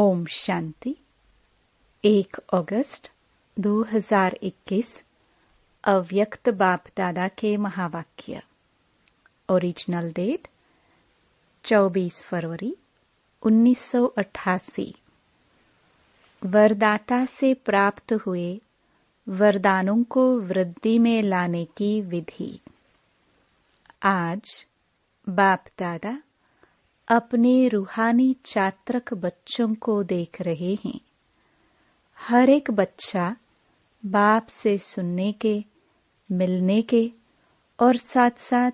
ओम शांति। 1 अगस्त 2021 अव्यक्त बाप दादा के महावाक्य। ओरिजिनल डेट 24 फरवरी 1988। वरदाता से प्राप्त हुए वरदानों को वृद्धि में लाने की विधि। आज बाप दादा अपने रूहानी छात्रक बच्चों को देख रहे हैं। हर एक बच्चा बाप से सुनने के, मिलने के और साथ साथ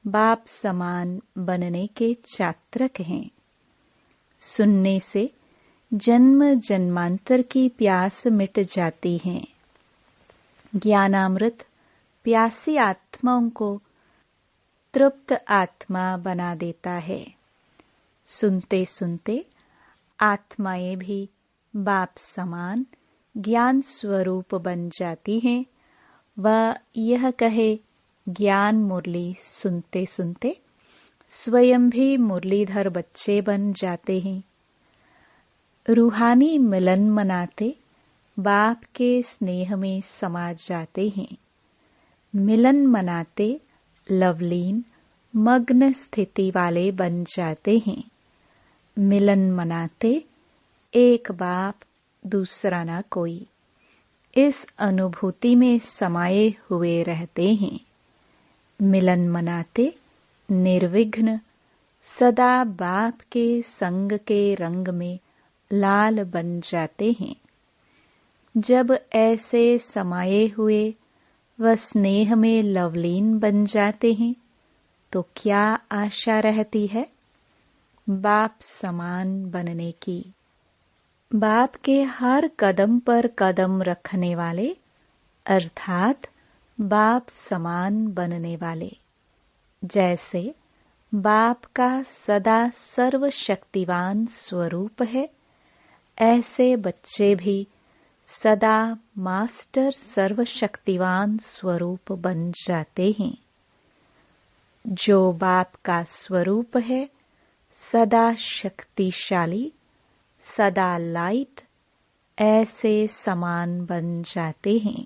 बाप समान बनने के छात्रक हैं। सुनने से जन्म जन्मांतर की प्यास मिट जाती है। ज्ञानामृत प्यासी आत्माओं को तृप्त आत्मा बना देता है। सुनते सुनते आत्माएं भी बाप समान ज्ञान स्वरूप बन जाती हैं। वह यह कहे, ज्ञान मुरली सुनते सुनते स्वयं भी मुरलीधर बच्चे बन जाते हैं। रूहानी मिलन मनाते बाप के स्नेह में समा जाते हैं। मिलन मनाते लवलीन मग्न स्थिति वाले बन जाते हैं। मिलन मनाते एक बाप दूसरा ना कोई, इस अनुभूति में समाये हुए रहते हैं। मिलन मनाते निर्विघ्न सदा बाप के संग के रंग में लाल बन जाते हैं। जब ऐसे समाये हुए व स्नेह में लवलीन बन जाते हैं तो क्या आशा रहती है? बाप समान बनने की। बाप के हर कदम पर कदम रखने वाले अर्थात बाप समान बनने वाले। जैसे बाप का सदा सर्वशक्तिवान स्वरूप है, ऐसे बच्चे भी सदा मास्टर सर्वशक्तिवान स्वरूप बन जाते हैं। जो बाप का स्वरूप है, सदा शक्तिशाली, सदा लाइट, ऐसे समान बन जाते हैं।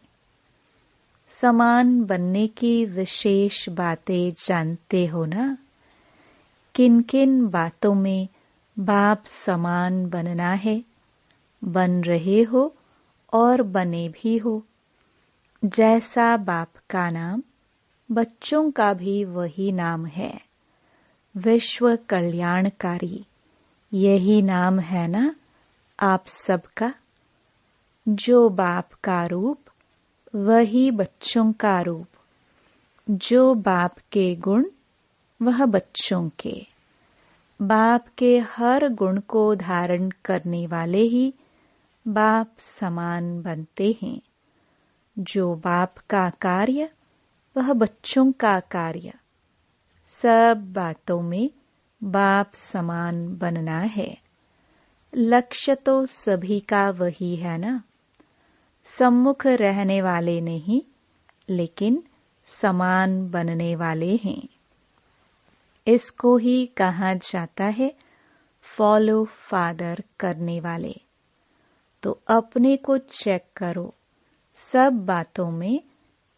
समान बनने की विशेष बातें जानते हो ना? किन किन बातों में बाप समान बनना है, बन रहे हो और बने भी हो। जैसा बाप का नाम, बच्चों का भी वही नाम है, विश्व कल्याणकारी। यही नाम है ना आप सबका? जो बाप का रूप, वही बच्चों का रूप। जो बाप के गुण, वह बच्चों के। बाप के हर गुण को धारण करने वाले ही बाप समान बनते हैं। जो बाप का कार्य, वह बच्चों का कार्य। सब बातों में बाप समान बनना है। लक्ष्य तो सभी का वही है ना? सम्मुख रहने वाले नहीं, लेकिन समान बनने वाले हैं। इसको ही कहा जाता है फॉलो फादर करने वाले। तो अपने को चेक करो, सब बातों में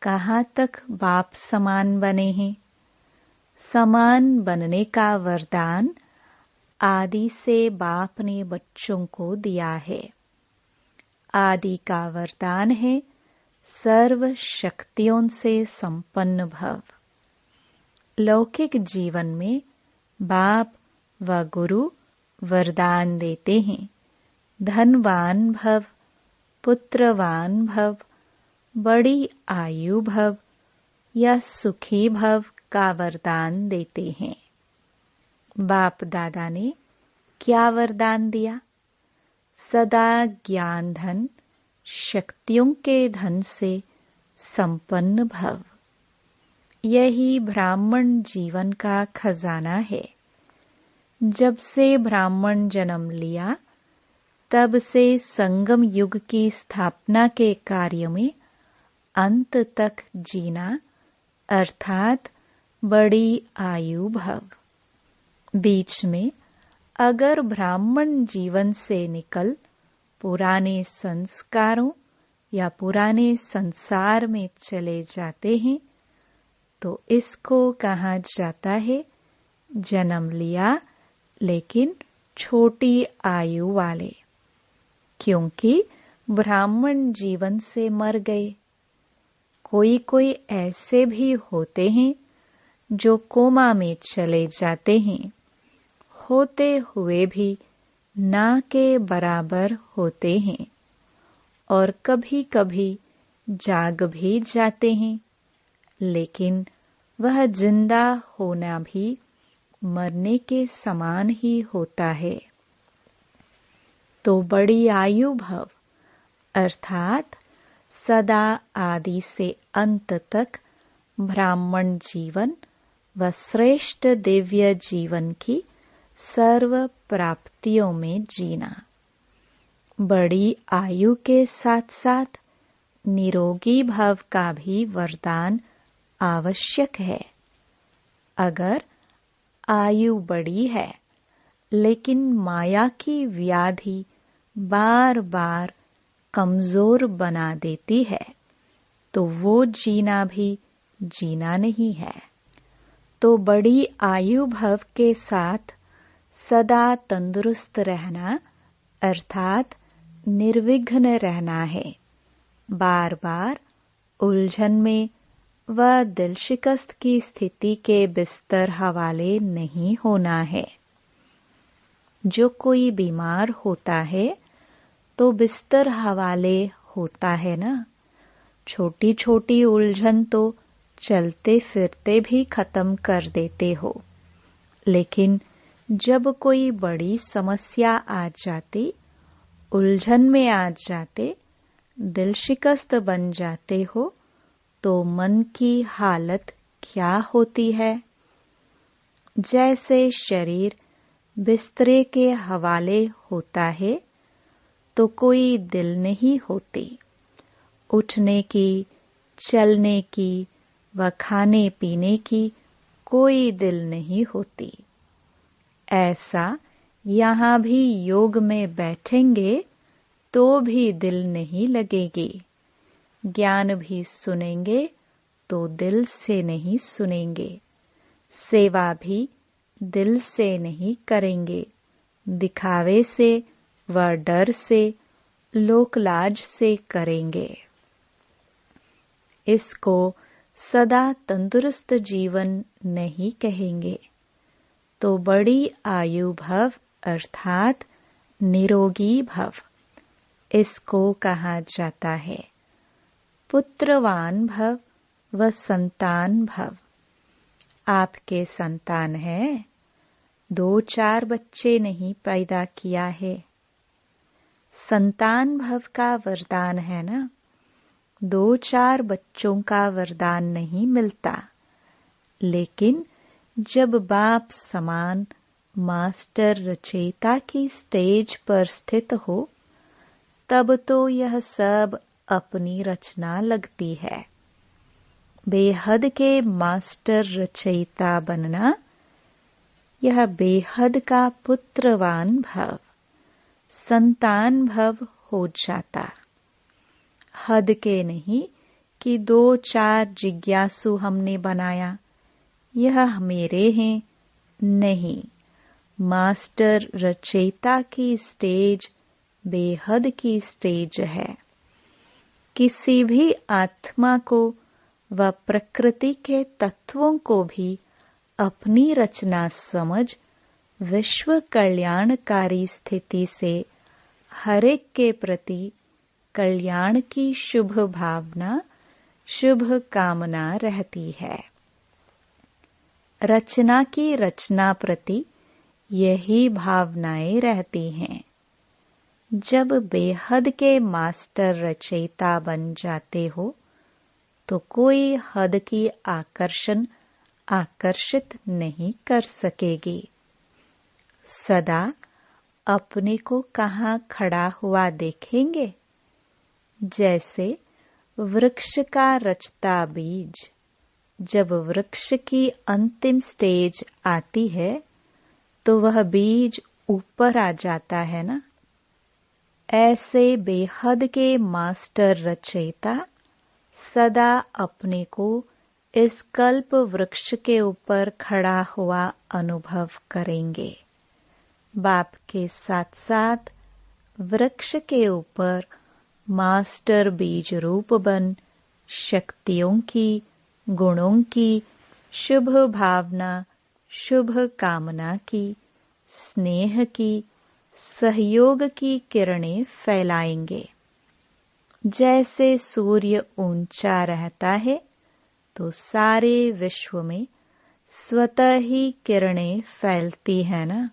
कहाँ तक बाप समान बने हैं। समान बनने का वरदान आदि से बाप ने बच्चों को दिया है। आदि का वरदान है सर्व शक्तियों से संपन्न भव। लौकिक जीवन में बाप व गुरु वरदान देते हैं, धनवान भव, पुत्रवान भव, बड़ी आयु भव या सुखी भव का वरदान देते हैं। बाप दादा ने क्या वरदान दिया? सदा ज्ञान धन, शक्तियों के धन से संपन्न भव। यही ब्राह्मण जीवन का खजाना है। जब से ब्राह्मण जन्म लिया, तब से संगम युग की स्थापना के कार्य में अंत तक जीना अर्थात बड़ी आयु भव। बीच में अगर ब्राह्मण जीवन से निकल पुराने संस्कारों या पुराने संसार में चले जाते हैं तो इसको कहा जाता है जन्म लिया लेकिन छोटी आयु वाले, क्योंकि ब्राह्मण जीवन से मर गए। कोई कोई ऐसे भी होते हैं जो कोमा में चले जाते हैं, होते हुए भी ना के बराबर होते हैं और कभी कभी जाग भी जाते हैं, लेकिन वह जिंदा होना भी मरने के समान ही होता है। तो बड़ी आयु भव अर्थात सदा आदि से अंत तक ब्राह्मण जीवन व श्रेष्ठ दिव्य जीवन की सर्व प्राप्तियों में जीना। बड़ी आयु के साथ साथ निरोगी भव का भी वरदान आवश्यक है। अगर आयु बड़ी है लेकिन माया की व्याधि बार बार कमजोर बना देती है तो वो जीना भी जीना नहीं है। तो बड़ी आयु भव के साथ सदा तंदुरुस्त रहना अर्थात निर्विघ्न रहना है। बार बार उलझन में व दिल शिकस्त की स्थिति के बिस्तर हवाले नहीं होना है। जो कोई बीमार होता है तो बिस्तर हवाले होता है ना। छोटी छोटी उलझन तो चलते फिरते भी खत्म कर देते हो, लेकिन जब कोई बड़ी समस्या आ जाती, उलझन में आ जाते, दिल शिकस्त बन जाते हो तो मन की हालत क्या होती है। जैसे शरीर बिस्तरे के हवाले होता है तो कोई दिल नहीं होती। उठने की, चलने की व खाने पीने की कोई दिल नहीं होती। ऐसा यहाँ भी योग में बैठेंगे तो भी दिल नहीं लगेगी। ज्ञान भी सुनेंगे तो दिल से नहीं सुनेंगे। सेवा भी दिल से नहीं करेंगे, दिखावे से व डर से, लोकलाज से करेंगे। इसको सदा तंदुरुस्त जीवन नहीं कहेंगे। तो बड़ी आयु भव अर्थात निरोगी भव, इसको कहा जाता है। पुत्रवान भव व संतान भव। आपके संतान है, 2-4 बच्चे नहीं पैदा किया है। संतान भव का वरदान है ना। 2-4 बच्चों का वरदान नहीं मिलता, लेकिन जब बाप समान मास्टर रचयिता की स्टेज पर स्थित हो तब तो यह सब अपनी रचना लगती है। बेहद के मास्टर रचयिता बनना, यह बेहद का पुत्रवान भव, संतान भव हो जाता। हद के नहीं कि 2-4 जिज्ञासु हमने बनाया, यह मेरे हैं, नहीं। मास्टर रचयिता की स्टेज बेहद की स्टेज है। किसी भी आत्मा को व प्रकृति के तत्वों को भी अपनी रचना समझ विश्व कल्याणकारी स्थिति से हर एक के प्रति कल्याण की शुभ भावना, शुभ कामना रहती है। रचना की रचना प्रति यही भावनाएं रहती हैं। जब बेहद के मास्टर रचयिता बन जाते हो तो कोई हद की आकर्षित नहीं कर सकेगी। सदा अपने को कहाँ खड़ा हुआ देखेंगे? जैसे वृक्ष का रचता बीज, जब वृक्ष की अंतिम स्टेज आती है तो वह बीज ऊपर आ जाता है ना। ऐसे बेहद के मास्टर रचयिता सदा अपने को इस कल्प वृक्ष के ऊपर खड़ा हुआ अनुभव करेंगे। बाप के साथ साथ वृक्ष के ऊपर मास्टर बीज रूप बन शक्तियों की, गुणों की, शुभ भावना, शुभ कामना की, स्नेह की, सहयोग की किरणें फैलाएंगे। जैसे सूर्य ऊंचा रहता है तो सारे विश्व में स्वतः ही किरणें फैलती है ना।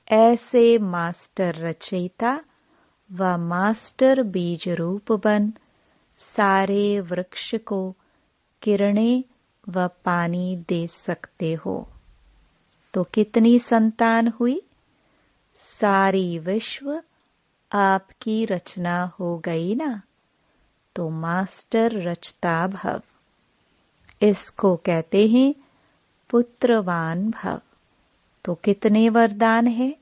ऐसे मास्टर रचयिता व मास्टर बीज रूप बन सारे वृक्ष को किरणें व पानी दे सकते हो। तो कितनी संतान हुई? सारी विश्व आपकी रचना हो गई ना। तो मास्टर रचता भव, इसको कहते हैं पुत्रवान भव। तो कितने वरदान है?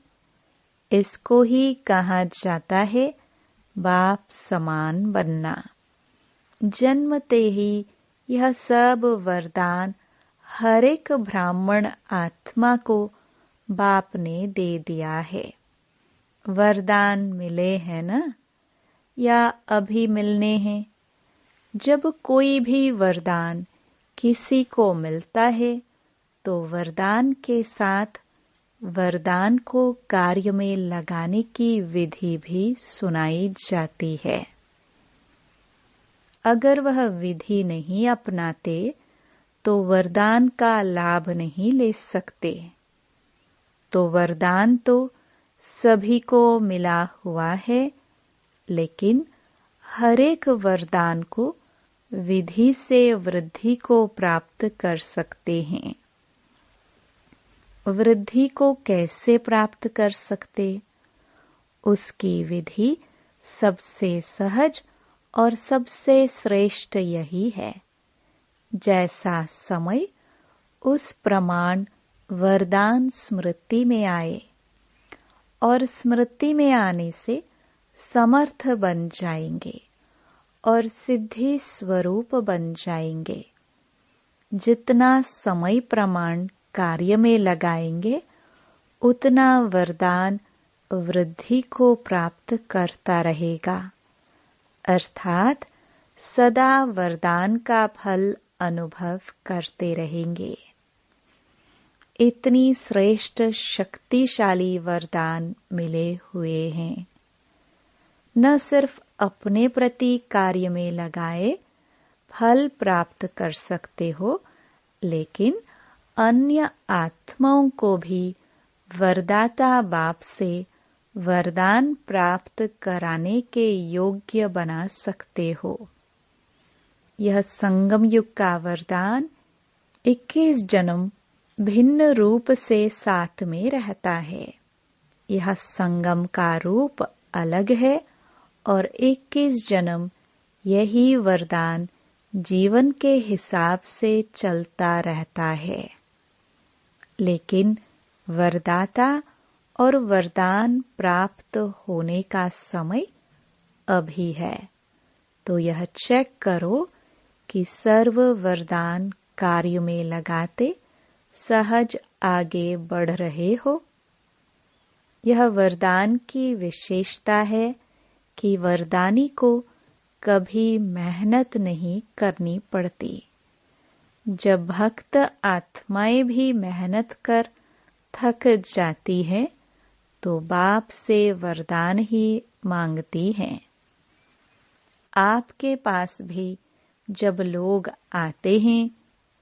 इसको ही कहा जाता है बाप समान बनना। जन्मते ही यह सब वरदान हर एक ब्राह्मण आत्मा को बाप ने दे दिया है। वरदान मिले हैं ना, या अभी मिलने हैं? जब कोई भी वरदान किसी को मिलता है तो वरदान के साथ वरदान को कार्य में लगाने की विधि भी सुनाई जाती है। अगर वह विधि नहीं अपनाते तो वरदान का लाभ नहीं ले सकते। तो वरदान तो सभी को मिला हुआ है, लेकिन हर एक वरदान को विधि से वृद्धि को प्राप्त कर सकते हैं। वृद्धि को कैसे प्राप्त कर सकते? उसकी विधि सबसे सहज और सबसे श्रेष्ठ यही है। जैसा समय उस प्रमाण वरदान स्मृति में आए, और स्मृति में आने से समर्थ बन जाएंगे और सिद्धि स्वरूप बन जाएंगे। जितना समय प्रमाण कार्य में लगाएंगे उतना वरदान वृद्धि को प्राप्त करता रहेगा, अर्थात सदा वरदान का फल अनुभव करते रहेंगे। इतनी श्रेष्ठ शक्तिशाली वरदान मिले हुए हैं। न सिर्फ अपने प्रति कार्य में लगाए फल प्राप्त कर सकते हो, लेकिन अन्य आत्माओं को भी वरदाता बाप से वरदान प्राप्त कराने के योग्य बना सकते हो। यह संगम युग का वरदान 21 जन्म भिन्न रूप से साथ में रहता है। यह संगम का रूप अलग है और 21 जन्म यही वरदान जीवन के हिसाब से चलता रहता है। लेकिन वरदाता और वरदान प्राप्त होने का समय अभी है। तो यह चेक करो कि सर्व वरदान कार्य में लगाते सहज आगे बढ़ रहे हो। यह वरदान की विशेषता है कि वरदानी को कभी मेहनत नहीं करनी पड़ती। जब भक्त आत्माएं भी मेहनत कर थक जाती है तो बाप से वरदान ही मांगती हैं। आपके पास भी जब लोग आते हैं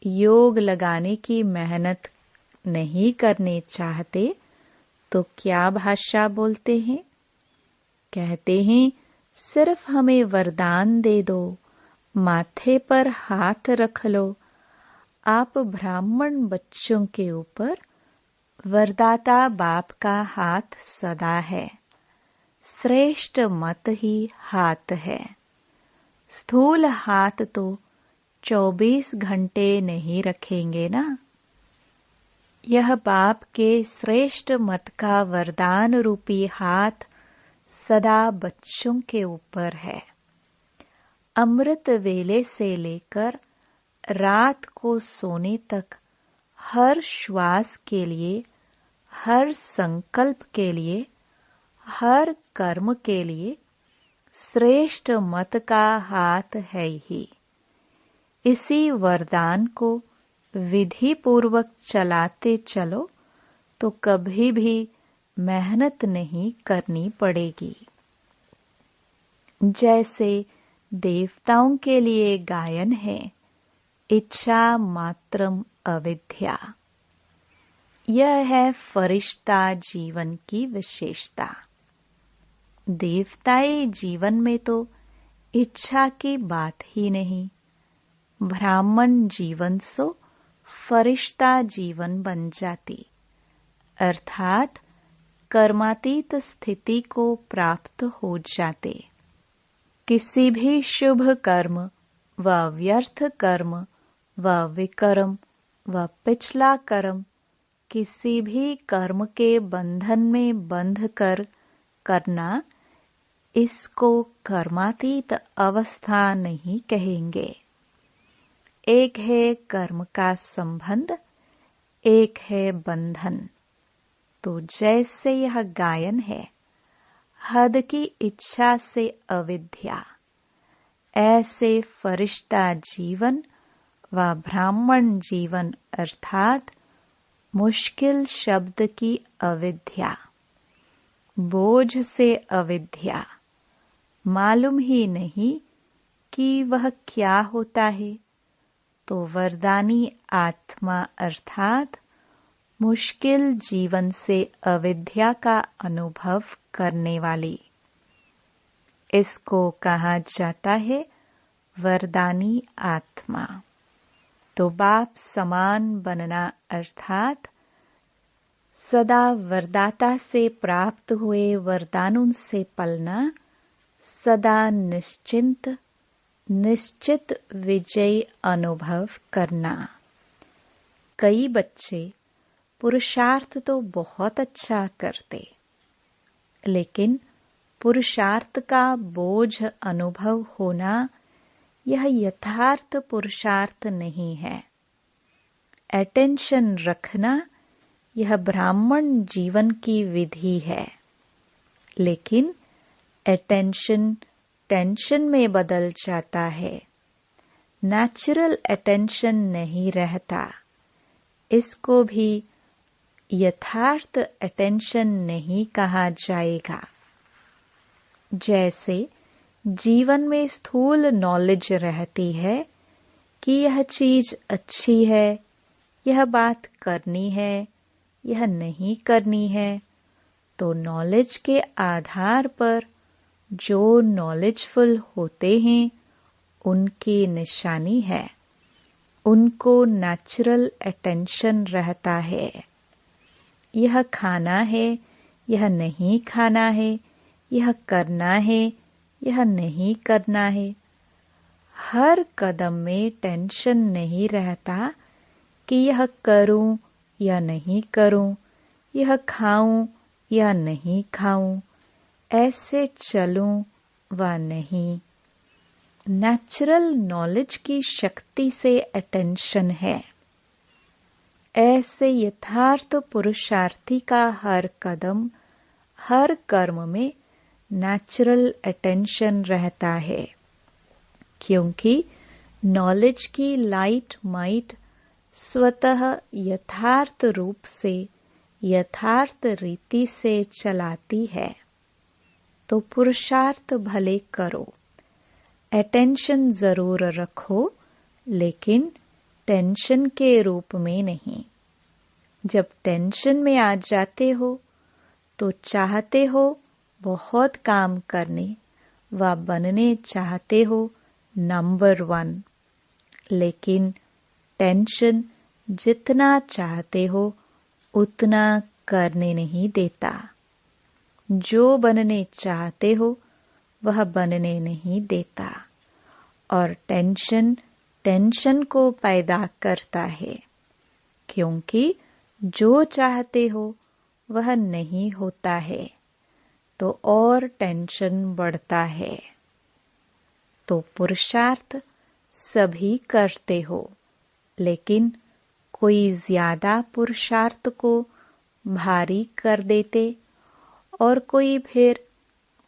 योग लगाने की मेहनत नहीं करने चाहते तो क्या भाषा बोलते हैं? कहते हैं सिर्फ हमें वरदान दे दो, माथे पर हाथ रख लो। आप ब्राह्मण बच्चों के ऊपर वरदाता बाप का हाथ सदा है। श्रेष्ठ मत ही हाथ है। स्थूल हाथ तो 24 घंटे नहीं रखेंगे ना। यह बाप के श्रेष्ठ मत का वरदान रूपी हाथ सदा बच्चों के ऊपर है। अमृत वेले से लेकर रात को सोने तक हर श्वास के लिए, हर संकल्प के लिए, हर कर्म के लिए श्रेष्ठ मत का हाथ है ही। इसी वरदान को विधि पूर्वक चलाते चलो तो कभी भी मेहनत नहीं करनी पड़ेगी। जैसे देवताओं के लिए गायन है, इच्छा मात्रम अविद्या। यह है फरिश्ता जीवन की विशेषता। देवताई जीवन में तो इच्छा की बात ही नहीं। ब्राह्मण जीवन सो फरिश्ता जीवन बन जाती, अर्थात कर्मातीत स्थिति को प्राप्त हो जाते। किसी भी शुभ कर्म व व्यर्थ कर्म व विकर्म व पिछला कर्म किसी भी कर्म के बंधन में बंध कर करना, इसको कर्मातीत अवस्था नहीं कहेंगे। एक है कर्म का संबंध, एक है बंधन। तो जैसे यह गायन है, हद की इच्छा से अविद्या, ऐसे फरिश्ता जीवन व ब्राह्मण जीवन अर्थात मुश्किल शब्द की अविद्या, बोझ से अविद्या, मालूम ही नहीं कि वह क्या होता है, तो वरदानी आत्मा अर्थात मुश्किल जीवन से अविद्या का अनुभव करने वाली, इसको कहा जाता है वरदानी आत्मा। तो बाप समान बनना अर्थात सदा वरदाता से प्राप्त हुए वरदानों से पलना, सदा निश्चित विजय अनुभव करना। कई बच्चे पुरुषार्थ तो बहुत अच्छा करते, लेकिन पुरुषार्थ का बोझ अनुभव होना यह यथार्थ पुरुषार्थ नहीं है। अटेंशन रखना यह ब्राह्मण जीवन की विधि है, लेकिन अटेंशन टेंशन में बदल जाता है। नेचुरल अटेंशन नहीं रहता। इसको भी यथार्थ अटेंशन नहीं कहा जाएगा। जैसे जीवन में स्थूल नॉलेज रहती है कि यह चीज अच्छी है, यह बात करनी है, यह नहीं करनी है, तो नॉलेज के आधार पर जो नॉलेजफुल होते हैं उनकी निशानी है, उनको नेचुरल अटेंशन रहता है। यह खाना है, यह नहीं खाना है, यह करना है, यह नहीं करना है। हर कदम में टेंशन नहीं रहता कि यह करूं या नहीं करूं, यह खाऊं या नहीं खाऊं, ऐसे चलूं व नहीं। नेचुरल नॉलेज की शक्ति से अटेंशन है। ऐसे यथार्थ पुरुषार्थी का हर कदम, हर कर्म में नेचुरल अटेंशन रहता है, क्योंकि नॉलेज की लाइट माइट स्वतः यथार्थ रूप से, यथार्थ रीति से चलाती है। तो पुरुषार्थ भले करो, अटेंशन जरूर रखो, लेकिन टेंशन के रूप में नहीं। जब टेंशन में आ जाते हो तो चाहते हो बहुत काम करने व बनने चाहते हो नंबर 1, लेकिन टेंशन जितना चाहते हो उतना करने नहीं देता। जो बनने चाहते हो वह बनने नहीं देता, और टेंशन टेंशन को पैदा करता है, क्योंकि जो चाहते हो वह नहीं होता है तो और टेंशन बढ़ता है। तो पुरुषार्थ सभी करते हो, लेकिन कोई ज्यादा पुरुषार्थ को भारी कर देते और कोई फिर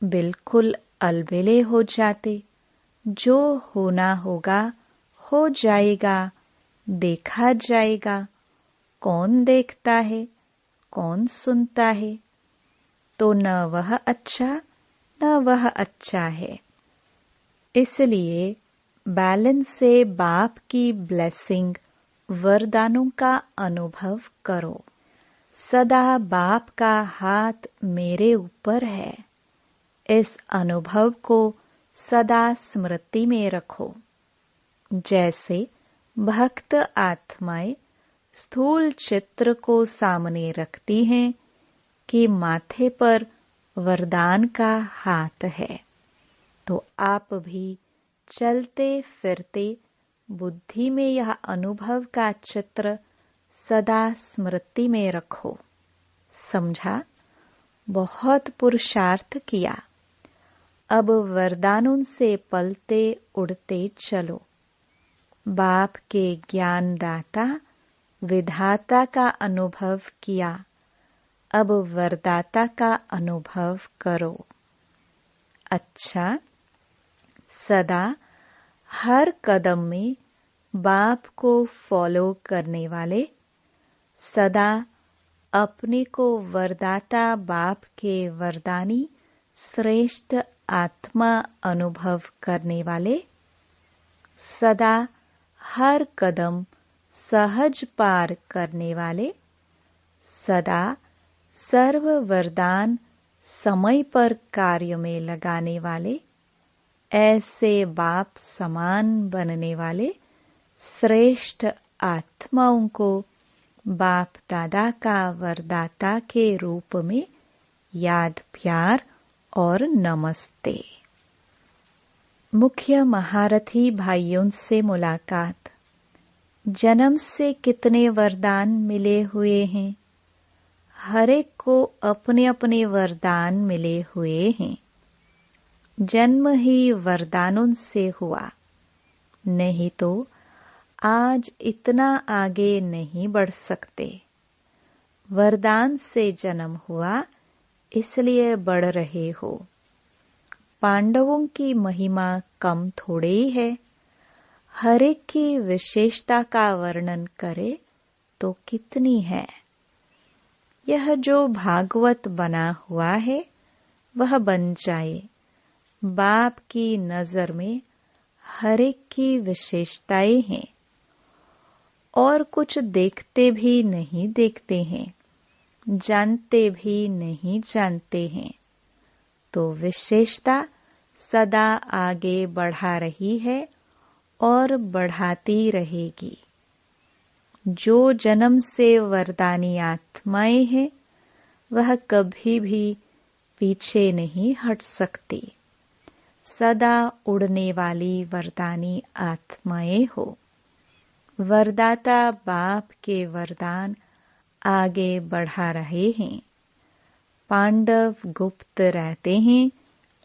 बिल्कुल अलबेले हो जाते। जो होना होगा हो जाएगा, देखा जाएगा। कौन देखता है, कौन सुनता है? तो न वह अच्छा न वह अच्छा है। इसलिए बैलेंस से बाप की ब्लेसिंग वरदानों का अनुभव करो। सदा बाप का हाथ मेरे ऊपर है, इस अनुभव को सदा स्मृति में रखो। जैसे भक्त आत्माएं स्थूल चित्र को सामने रखती हैं कि माथे पर वरदान का हाथ है, तो आप भी चलते फिरते बुद्धि में यह अनुभव का चित्र सदा स्मृति में रखो। समझा? बहुत पुरुषार्थ किया, अब वरदानों से पलते उड़ते चलो। बाप के ज्ञानदाता विधाता का अनुभव किया, अब वरदाता का अनुभव करो। अच्छा, सदा हर कदम में बाप को फॉलो करने वाले, सदा अपने को वरदाता बाप के वरदानी श्रेष्ठ आत्मा अनुभव करने वाले, सदा हर कदम सहज पार करने वाले, सदा सर्व वरदान समय पर कार्य में लगाने वाले, ऐसे बाप समान बनने वाले श्रेष्ठ आत्माओं को बाप दादा का वरदाता के रूप में याद, प्यार और नमस्ते। मुख्य महारथी भाइयों से मुलाकात। जन्म से कितने वरदान मिले हुए हैं? हर एक को अपने अपने वरदान मिले हुए हैं। जन्म ही वरदानों से हुआ, नहीं तो आज इतना आगे नहीं बढ़ सकते। वरदान से जन्म हुआ, इसलिए बढ़ रहे हो। पांडवों की महिमा कम थोड़े ही है। हर एक की विशेषता का वर्णन करे तो कितनी है। यह जो भागवत बना हुआ है वह बन जाए। बाप की नजर में हर एक की विशेषताएं हैं और कुछ देखते भी नहीं देखते हैं, जानते भी नहीं जानते हैं। तो विशेषता सदा आगे बढ़ा रही है और बढ़ाती रहेगी। जो जन्म से वरदानी आत्माएं हैं वह कभी भी पीछे नहीं हट सकती। सदा उड़ने वाली वरदानी आत्माएं हो। वरदाता बाप के वरदान आगे बढ़ा रहे हैं। पांडव गुप्त रहते हैं,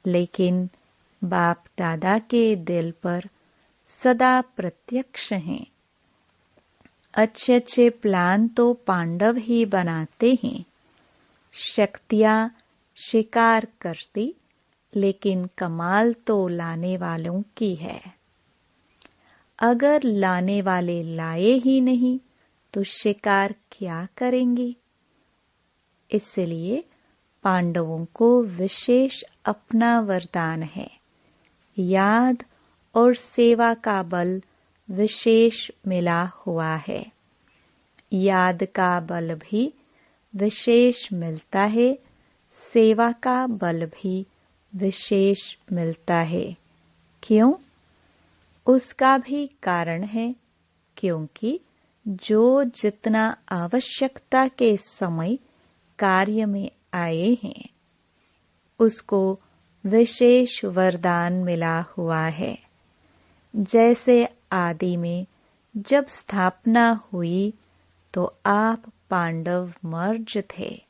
लेकिन बाप दादा के दिल पर सदा प्रत्यक्ष हैं। अच्छे अच्छे प्लान तो पांडव ही बनाते हैं। शक्तियां शिकार करती, लेकिन कमाल तो लाने वालों की है। अगर लाने वाले लाए ही नहीं तो शिकार क्या करेंगे? इसलिए पांडवों को विशेष अपना वरदान है। याद और सेवा का बल विशेष मिला हुआ है। याद का बल भी विशेष मिलता है, सेवा का बल भी विशेष मिलता है। क्यों? उसका भी कारण है, क्योंकि जो जितना आवश्यकता के समय कार्य में आए हैं उसको विशेष वरदान मिला हुआ है। जैसे आदि में जब स्थापना हुई तो आप पांडव मर्ज थे,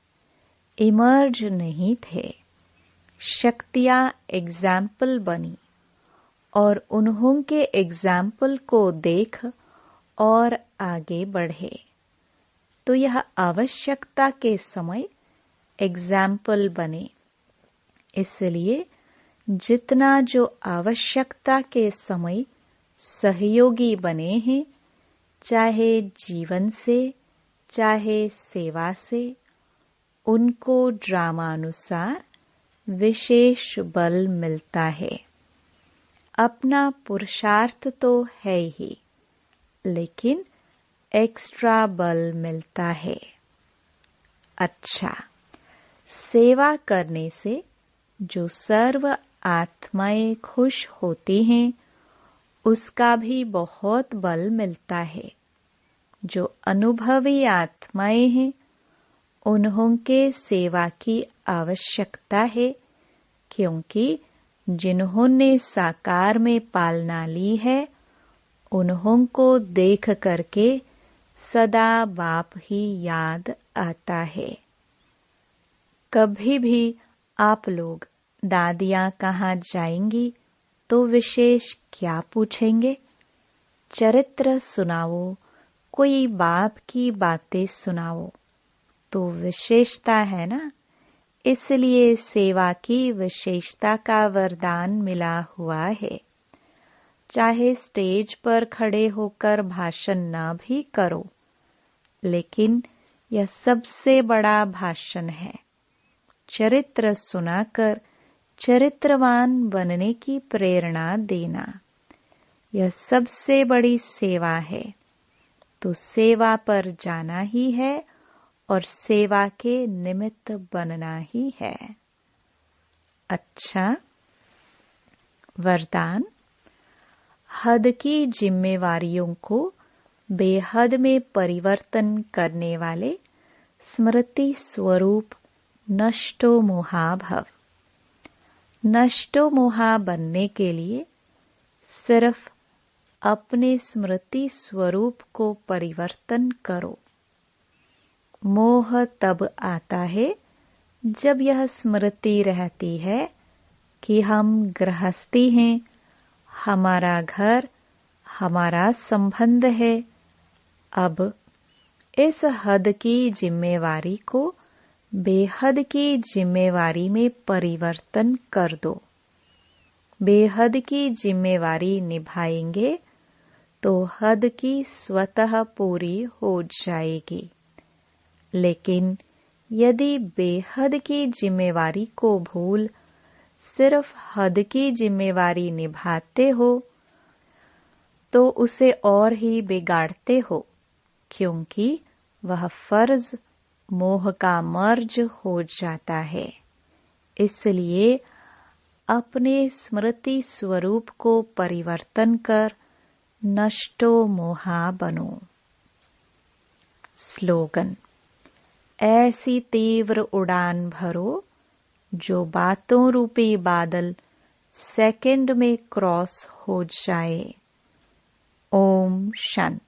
इमर्ज नहीं थे। शक्तियां एग्जाम्पल बनी और उन्हों के एग्जाम्पल को देख और आगे बढ़े। तो यह आवश्यकता के समय एग्जाम्पल बने। इसलिए जितना जो आवश्यकता के समय सहयोगी बने हैं, चाहे जीवन से चाहे सेवा से, उनको ड्रामानुसार विशेष बल मिलता है। अपना पुरुषार्थ तो है ही, लेकिन एक्स्ट्रा बल मिलता है। अच्छा, सेवा करने से जो सर्व आत्माएं खुश होती हैं, उसका भी बहुत बल मिलता है। जो अनुभवी आत्माएं हैं, उन्हों के सेवा की आवश्यकता है, क्योंकि जिन्होंने साकार में पालना ली है, उन्हों को देख करके सदा बाप ही याद आता है। कभी भी आप लोग दादियाँ कहाँ जाएंगी तो विशेष क्या पूछेंगे? चरित्र सुनाओ, कोई बाप की बातें सुनाओ, तो विशेषता है ना। इसलिए सेवा की विशेषता का वरदान मिला हुआ है। चाहे स्टेज पर खड़े होकर भाषण ना भी करो, लेकिन यह सबसे बड़ा भाषण है। चरित्र सुनाकर चरित्रवान बनने की प्रेरणा देना, यह सबसे बड़ी सेवा है। तो सेवा पर जाना ही है और सेवा के निमित्त बनना ही है। अच्छा, वरदान। हद की जिम्मेवारियों को बेहद में परिवर्तन करने वाले स्मृति स्वरूप नष्टो मोहा भव। नष्टो मोहा बनने के लिए सिर्फ अपने स्मृति स्वरूप को परिवर्तन करो। मोह तब आता है जब यह स्मृति रहती है कि हम गृहस्थी हैं, हमारा घर, हमारा संबंध है। अब इस हद की जिम्मेवारी को बेहद की जिम्मेवारी में परिवर्तन कर दो। बेहद की जिम्मेवारी निभाएंगे तो हद की स्वतः पूरी हो जाएगी। लेकिन यदि बेहद की जिम्मेवारी को भूल सिर्फ हद की जिम्मेवारी निभाते हो, तो उसे और ही बिगाड़ते हो, क्योंकि वह फर्ज मोह का मर्ज हो जाता है। इसलिए अपने स्मृति स्वरूप को परिवर्तन कर नष्टो मोहा बनो। स्लोगन। ऐसी तीव्र उड़ान भरो जो बातों रूपी बादल सेकंड में क्रॉस हो जाए। ओम शांति।